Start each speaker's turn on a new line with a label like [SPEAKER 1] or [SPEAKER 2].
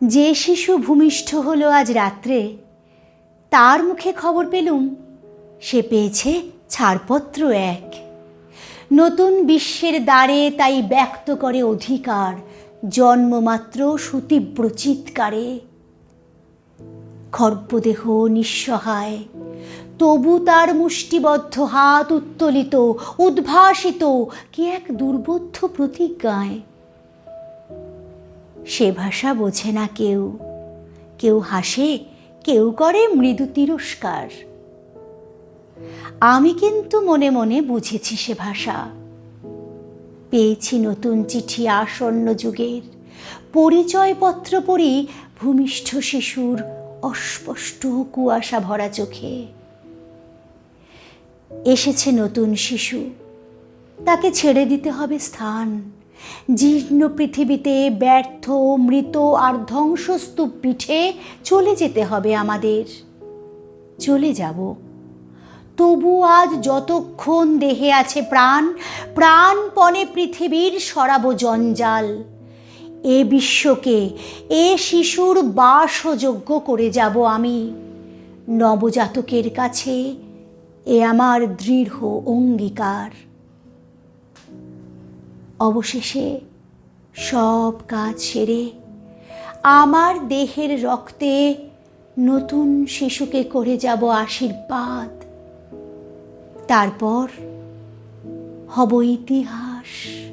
[SPEAKER 1] যে শিশু ভূমিষ্ঠ হলো আজ রাত্রে, তার মুখে খবর পেলুম সে পেয়েছে ছাড়পত্র এক। নতুন বিশ্বের দ্বারে তাই ব্যক্ত করে অধিকার, জন্মমাত্র সুতীব্র চিৎকারে। খর্বদেহ নিঃসহায়, তবু তার মুষ্টিবদ্ধ হাত উত্তোলিত, উদ্ভাসিত কি এক দুর্বোধ্য প্রতিজ্ঞায়। সে ভাষা বোঝে না কেউ, কেউ হাসে, কেউ করে মৃদু তিরস্কার। আমি কিন্তু মনে মনে বুঝেছি সে ভাষা। পেয়েছি নতুন চিঠি আসন্ন যুগের, পরিচয়পত্র পড়ি ভূমিষ্ঠ শিশুর অস্পষ্ট কুয়াশা ভরা চোখে। এসেছে নতুন শিশু, তাকে ছেড়ে দিতে হবে স্থান। জীর্ণ পৃথিবীতে ব্যর্থ, মৃত আর ধ্বংসস্তূপ পিঠে চলে যেতে হবে আমাদের। চলে যাব, তবু আজ যতক্ষণ দেহে আছে প্রাণ, প্রাণপণে পৃথিবীর সরাবো জঞ্জাল। এ বিশ্বকে, এ শিশুর বাসযোগ্য করে যাব আমি। নবজাতকের কাছে এ আমার দৃঢ় অঙ্গীকার। অবশেষে সব কাজ সেরে আমার দেহের রক্তে নতুন শিশুকে করে যাব আশীর্বাদ। তারপর হব ইতিহাস।